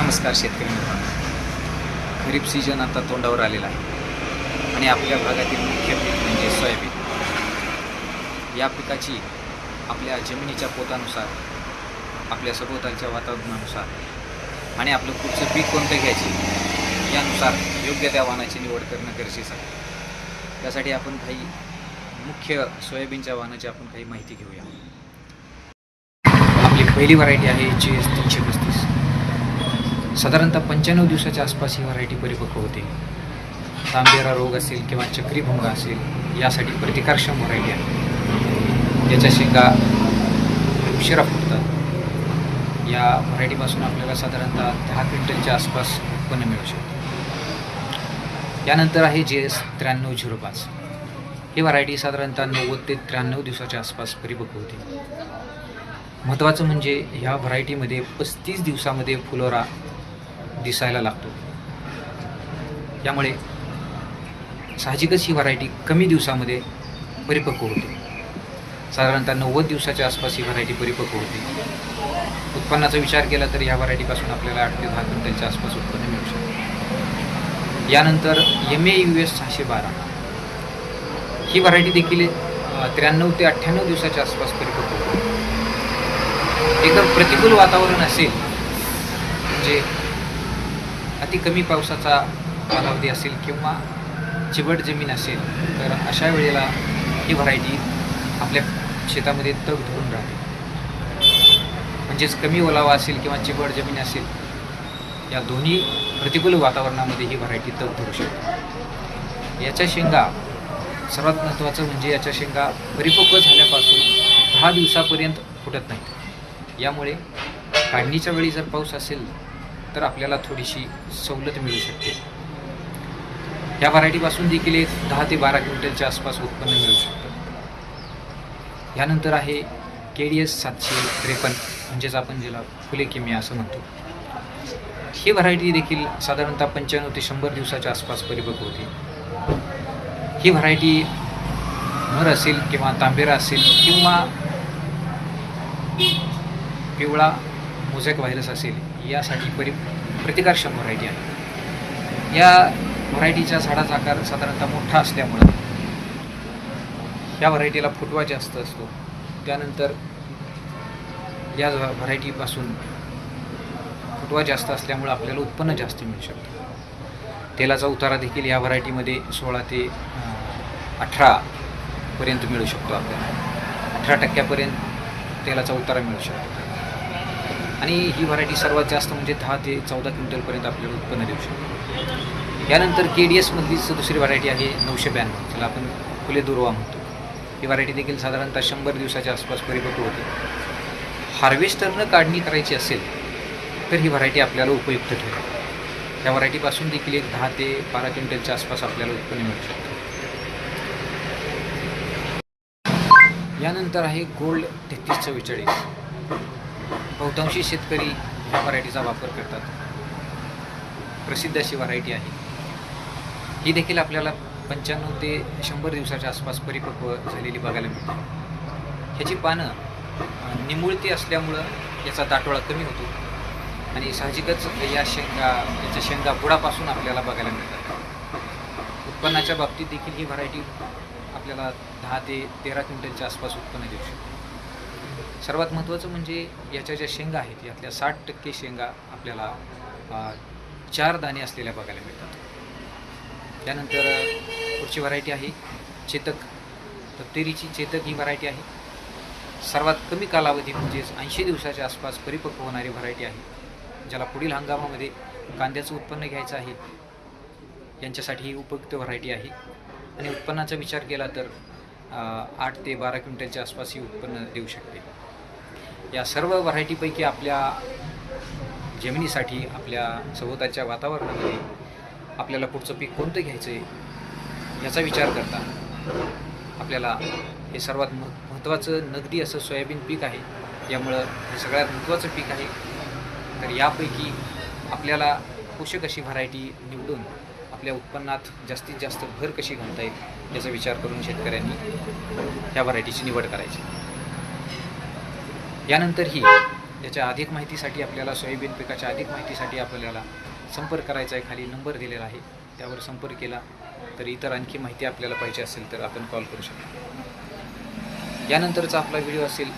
नमस्कार शेतकरी मित्रांनो. खरीप सीजन आता तोंडावर आलेला आहे आणि आपल्या भागातील मुख्य पीक म्हणजे सोयाबीन. या पिकाची आपल्या जमिनीच्या पोतानुसार, आपल्या सभोवतालच्या वातावरणानुसार आणि आपलं पुढचं पीक कोणतं घ्यायचे यानुसार योग्य त्या वाहनाची निवड करणं गरजेचं आहे. त्यासाठी आपण काही मुख्य सोयाबीनच्या वाहनाची आपण काही माहिती घेऊया. आपली पहिली व्हरायटी आहे GS 335. साधारणतः 95 दिवसाच्या आसपास ही व्हरायटी परिपक्व होते. तांबेरा रोग असेल किंवा चक्रीभुंगा असेल यासाठी प्रतिकारक्षम व्हरायटी आहे. याच्या शेंगा उशिरा फुटतात. या व्हरायटीपासून आपल्याला साधारणतः 10 क्विंटलच्या आसपास उत्पन्न मिळू शकते. यानंतर आहे GS 9305. ही व्हरायटी साधारणतः 90 ते 93 दिवसाच्या आसपास परिपक्व होते. महत्त्वाचं म्हणजे ह्या व्हरायटीमध्ये 35 दिवसामध्ये फुलोरा दिसायला लागतो. यामुळे साहजिकच ही व्हरायटी कमी दिवसामध्ये परिपक्व होते. साधारणतः 90 दिवसाच्या आसपास ही व्हरायटी परिपक्व होते. उत्पन्नाचा विचार केला तर ह्या व्हरायटीपासून आपल्याला 8 ते 10 क्विंटलच्या आसपास उत्पन्न मिळू शकते. यानंतर MA US 612 ही व्हरायटी देखील 93 ते 98 दिवसाच्या आसपास परिपक्व होते. एकदम प्रतिकूल वातावरण असेल म्हणजे अति कमी पावसाचा कालावधी असेल किंवा चिबट जमीन असेल तर अशा वेळेला ही व्हरायटी आपल्या शेतामध्ये तग धरून राहते. म्हणजेच कमी ओलावा असेल किंवा चिबट जमीन असेल या दोन्ही प्रतिकूल वातावरणामध्ये ही व्हरायटी तग धरू शकते. याच्या शेंगा सर्वात महत्त्वाचं म्हणजे याच्या शेंगा परिपक्व झाल्यापासून 10 दिवसापर्यंत फुटत नाहीत. यामुळे काढणीच्या वेळी जर पाऊस असेल तर आपल्याला थोडीशी सवलत मिळू शकते. या व्हरायटीपासून देखील 10 ते 12 क्विंटलच्या आसपास उत्पन्न मिळू शकतं. यानंतर आहे KDS 753 म्हणजेच आपण ज्याला फुले किमिया असं म्हणतो. ही व्हरायटी देखील साधारणतः 95 ते 100 दिवसाच्या आसपास परिपक्व होती. ही व्हरायटी मर असेल किंवा तांबेरा असेल किंवा पिवळा मोझॅक व्हायरस असेल यासाठी प्रतिकारक्षम व्हरायटी आहे. या व्हरायटीच्या झाडाचा आकार साधारणतः मोठा असल्यामुळं या व्हरायटीला फुटवा जास्त असतो. त्यानंतर या व्हरायटीपासून फुटवा जास्त असल्यामुळं आपल्याला उत्पन्न जास्त मिळू शकतं. तेलाचा उतारा देखील या व्हरायटीमध्ये 16 ते 18 पर्यंत मिळू शकतो. आपल्याला 18% तेलाचा उतारा मिळू शकतो. आणि ही व्हरायटी सर्वात जास्त म्हणजे 10 ते 14 क्विंटलपर्यंत आपल्याला उत्पन्न देऊ शकतो. यानंतर KDS मधलीच दुसरी व्हरायटी आहे 992, ज्याला आपण फुले दुर्वा म्हणतो. ही व्हरायटी देखील साधारणतः 100 दिवसाच्या आसपास परिपक्व होते. हार्वेस्टरनं काढणी करायची असेल तर ही व्हरायटी आपल्याला उपयुक्त ठरेल. या व्हरायटीपासून देखील 10 ते 12 क्विंटलच्या आसपास आपल्याला उत्पन्न मिळू शकते. यानंतर आहे गोल्ड 3344. बहुतांशी शेतकरी ह्या व्हरायटीचा वापर करतात. प्रसिद्ध अशी व्हरायटी आहे. ही देखील आपल्याला 95 ते 100 दिवसाच्या आसपास परिपक्व झालेली बघायला मिळते. ह्याची पानं निमुळती असल्यामुळं याचा दाटोळा कमी होतो आणि साहजिकच याच्या शेंगा बुडापासून आपल्याला बघायला मिळतात. उत्पन्नाच्या बाबतीत देखील ही व्हरायटी आपल्याला 10 ते 13 क्विंटलच्या आसपास उत्पन्न देऊ शकते. सर्वात महत्त्वाचं म्हणजे याच्या ज्या शेंगा आहेत यातल्या 60% शेंगा आपल्याला 4 दाणे असलेल्या बघायला मिळतात. त्यानंतर पुढची व्हरायटी आहे चेतक. तत्तेरीची चेतक ही व्हरायटी आहे. सर्वात कमी कालावधी म्हणजेच 80 दिवसाच्या आसपास परिपक्व होणारी व्हरायटी आहे. ज्याला पुढील हंगामामध्ये कांद्याचं उत्पन्न घ्यायचं आहे यांच्यासाठी ही उपयुक्त व्हरायटी आहे. आणि उत्पन्नाचा विचार केला तर 8 ते 12 क्विंटलच्या आसपास ही उत्पन्न देऊ शकते. या सर्व व्हरायटीपैकी आपल्या जमिनीसाठी, आपल्या सभोवतालच्या वातावरणामध्ये आपल्याला पुढचं पीक कोणतं घ्यायचं आहे याचा विचार करता आपल्याला हे सर्वात महत्त्वाचं नगदी असं सोयाबीन पीक आहे. यामुळं हे सगळ्यात महत्त्वाचं पीक आहे. तर यापैकी आपल्याला पोषक अशी व्हरायटी निवडून आपल्या उत्पन्नात जास्तीत जास्त भर कशी घालता येईल याचा विचार करून शेतकऱ्यांनी ह्या व्हरायटीची निवड करायची. यानंतर ही याच्या अधिक माहितीसाठी आपल्याला सोयाबीन पिकाच्या अधिक माहितीसाठी आपल्याला संपर्क करायचा आहे. खाली नंबर दिलेला आहे, त्यावर संपर्क केला तर इतर आणखी माहिती आपल्याला पाहिजे असेल तर आपण कॉल करू शकता. यानंतरचा आपला व्हिडिओ असेल